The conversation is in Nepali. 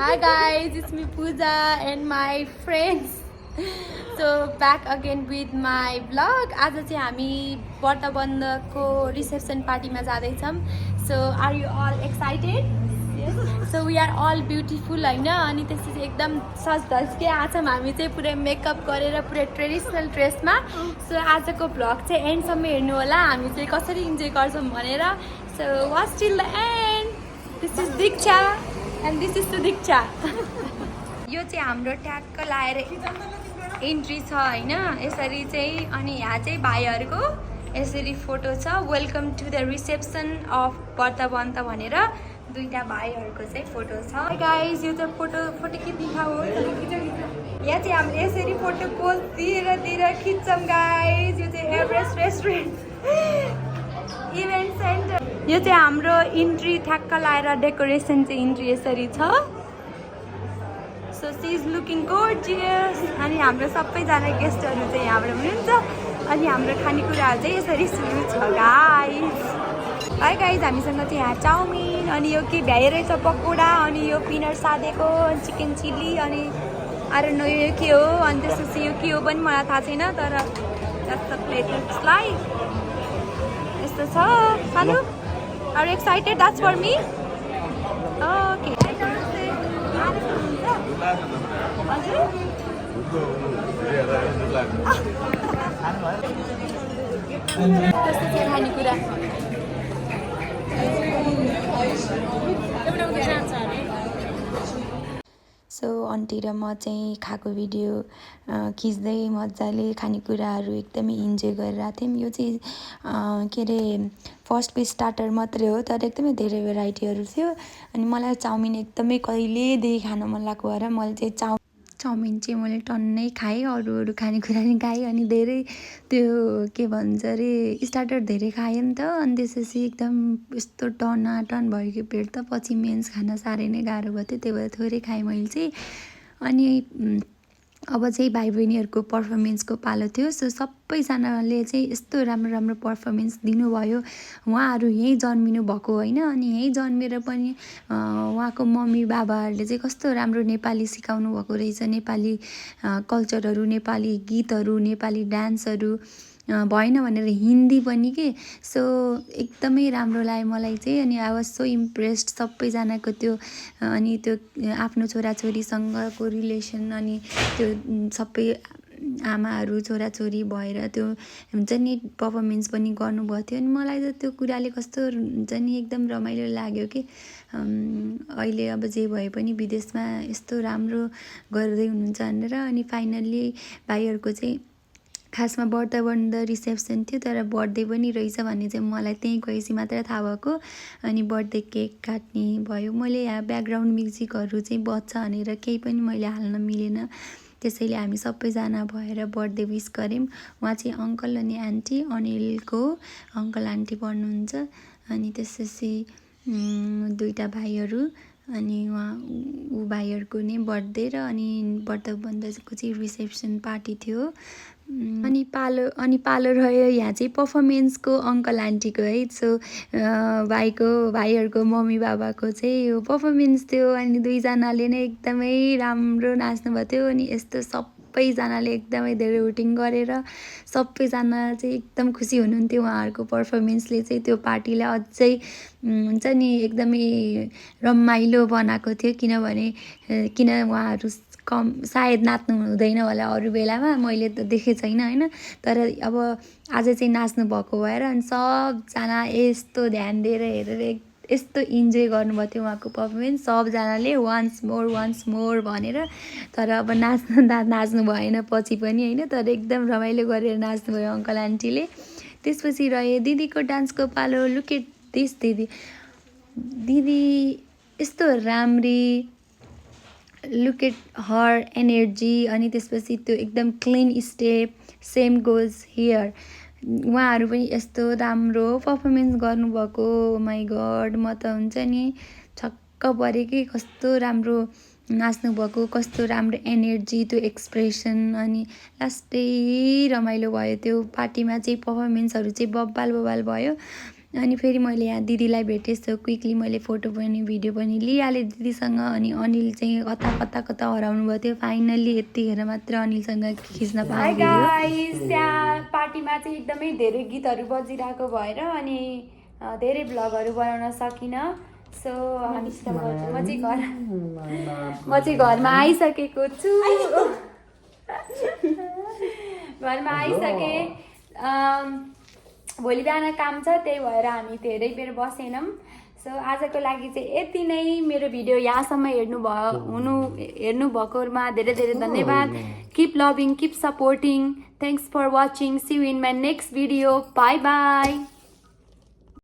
Hi guys, it's me Pooja and my friends. So back again with my vlog. आज चाहिँ हामी व्रतबन्धको रिसेप्सन पार्टीमा जाँदैछौँ. So are you all excited? Yes. So we are all beautiful हैन अनि त्यसपछि एकदम सजधज के आछौँ हामी चाहिँ पुरै मेकअप गरेर पुरै ट्रेडिसनल ड्रेसमा. So आजको भ्लग चाहिँ एन्डसम्म हेर्नु होला हामी चाहिँ कसरी इन्जोय गर्छौँ भनेर. So watch till the end. This is Diksha and this is Sudikcha. यो चाहिँ हाम्रो ट्यागको लाएर एन्ट्री छ हैन यसरी चाहिँ अनि यहाँ चाहिँ भाइहरुको यसरी फोटो छ welcome to the reception of Bratabandha भनेर दुईटा भाइहरुको चाहिँ फोटो छ. हाय गाइस यो त फोटो के दिखाओ यहाँ चाहिँ हामीले यसरी फोटो पोज दिएर खिच्छौं गाइस. यो चाहिँ एभरेस्ट रेस्टुरेन्ट इभेन्ट सेन्टर. यो चाहिँ हाम्रो इन्ट्री ठ्याक्क लाएर डेकोरेसन चाहिँ इन्ट्री यसरी छ. So she is looking gorgeous. अनि हाम्रो सबैजना गेस्टहरू चाहिँ यहाँबाट हुनुहुन्छ अनि हाम्रो खानेकुराहरू चाहिँ यसरी सुरु छ गाइस. है गाइस हामीसँग चाहिँ यहाँ चाउमिन अनि यो के भ्याइरहेछ पकोडा अनि यो पिनट सादेको चिकन चिल्ली अनि अरू नो यो के हो अनि त्यसपछि यो के हो पनि मलाई थाहा छैन तर जस्तो प्लेट लुक्स लाइक यस्तो छ. सानु are excited that's for me. Okay त्यस्तो चाहिँ खानेकुरा सो आन्टी र म चाहिँ खाएको भिडियो खिच्दै मजाले खानेकुराहरू एकदमै इन्जोय गरिरहेको थियौँ. यो चाहिँ के अरे फर्स्टको स्टार्टर मात्रै हो तर एकदमै धेरै भेराइटीहरू थियो अनि मलाई चाउमिन एकदमै कहिलेदेखि खान मन लागेको भएर मैले चाहिँ चाउमिन चाहिँ मैले टन्नै खाएँ. अरू खानेकुरा नि खाएँ अनि धेरै त्यो के भन्छ अरे स्टार्टर धेरै खाएँ नि त अनि त्यसपछि एकदम यस्तो टनाटन भयो कि पेट त पछि मेन्स खान साह्रै नै गाह्रो भयो त्यही भएर थोरै खाएँ मैले चाहिँ. अनि अब चाहिँ भाइ बहिनीहरूको पर्फर्मेन्सको पालो थियो. सो सबैजनाले चाहिँ यस्तो राम्रो राम्रो पर्फर्मेन्स दिनुभयो. उहाँहरू यहीँ जन्मिनु भएको होइन अनि यहीँ जन्मेर पनि उहाँको मम्मी बाबाहरूले चाहिँ कस्तो राम्रो नेपाली सिकाउनु भएको रहेछ. नेपाली कल्चरहरू नेपाली गीतहरू नेपाली डान्सहरू भएन भनेर हिन्दी पनि के. सो एकदमै राम्रो लाग्यो मलाई चाहिँ अनि आई वाज सो इम्प्रेस्ड सबैजनाको त्यो अनि त्यो आफ्नो छोराछोरीसँगको रिलेसन अनि त्यो सबै आमाहरू छोराछोरी भएर त्यो हुन्छ नि पर्फर्मेन्स पनि गर्नुभएको थियो. अनि मलाई त त्यो कुराले कस्तो हुन्छ नि एकदम रमाइलो लाग्यो कि अहिले अब जे भए पनि विदेशमा यस्तो राम्रो गर्दै हुनुहुन्छ भनेर. अनि फाइनल्ली भाइहरूको चाहिँ खासमा व्रतबन्ध रिसेप्सन थियो तर बर्थडे पनि रहेछ भन्ने चाहिँ मलाई त्यहीँ गएपछि मात्र थाहा भएको. अनि बर्थडे केक काट्ने भयो. मैले यहाँ ब्याकग्राउन्ड म्युजिकहरू चाहिँ बज्छ भनेर केही पनि मैले हाल्न मिलेन त्यसैले हामी सबैजना भएर बर्थडे विस गऱ्यौँ. उहाँ चाहिँ अङ्कल अनि आन्टी अनिलको अङ्कल आन्टी पर्नुहुन्छ अनि त्यसपछि दुईटा भाइहरू अनि ऊ भाइहरूको नै बर्थडे र अनि व्रतबन्धको चाहिँ रिसेप्सन पार्टी थियो. अनि पालो रह्यो यहाँ चाहिँ पर्फर्मेन्सको अङ्कल आन्टीको है. सो भाइहरूको मम्मी बाबाको चाहिँ यो पर्फर्मेन्स थियो अनि दुईजनाले नै एकदमै राम्रो नाच्नुभएको थियो. अनि यस्तो सबैजनाले एकदमै धेरै हुटिङ गरेर सबैजना चाहिँ एकदम खुसी हुनुहुन्थ्यो. उहाँहरूको पर्फर्मेन्सले चाहिँ त्यो पार्टीलाई अझै हुन्छ नि एकदमै रमाइलो बनाएको थियो किन उहाँहरू सायद नाच्नु हुँदैन होला अरू बेलामा मैले त देखेको छैन होइन तर अब आज चाहिँ नाच्नु भएको भएर अनि सबजना यस्तो ध्यान दिएर हेरेर यस्तो इन्जोय गर्नुभएको थियो उहाँको पर्फर्मेन्स. सबजनाले वान्स मोर भनेर तर अब नाच्नु भएन पछि पनि होइन तर एकदम रमाइलो गरेर नाच्नुभयो अङ्कल आन्टीले. त्यसपछि रह्यो दिदीको डान्सको पालो. लुक एट दिस दिदी यस्तो राम्री लुक एट हर एनर्जी अनि त्यसपछि त्यो एकदम clean step same goes here. उहाँहरू पनि यस्तो राम्रो पर्फर्मेन्स गर्नुभएको. माई गड म त हुन्छ नि छक्क परेँ कि कस्तो राम्रो नाच्नुभएको कस्तो राम्रो एनर्जी त्यो एक्सप्रेसन. अनि लास्टै रमाइलो भयो त्यो पार्टीमा चाहिँ पर्फर्मेन्सहरू चाहिँ बब्बाल भयो. अनि फेरि मैले यहाँ दिदीलाई भेटेँ सो क्विकली मैले फोटो पनि भिडियो पनि लिइहालेँ दिदीसँग। अनि अनिल चाहिँ कता कता हराउनु भएको थियो, फाइनल्ली यतिखेर मात्र अनिलसँग खिच्न पाएँ भिडियो। त्यहाँ पार्टीमा चाहिँ एकदमै धेरै गीतहरू बजिरहेको भएर अनि धेरै भ्लगहरू बनाउन सकिनँ। सो म चाहिँ घरमा आइसकेको छु। घरमा आइसकेँ। भोलि बिहान काम छ, त्यही भएर हामी धेरै बेर बसेनौँ। सो आजको लागि चाहिँ यति नै। मेरो भिडियो यहाँसम्म हेर्नुभएकोमा धेरै धेरै धन्यवाद। Keep loving, keep supporting. Thanks for watching. See you in my next video. Bye by.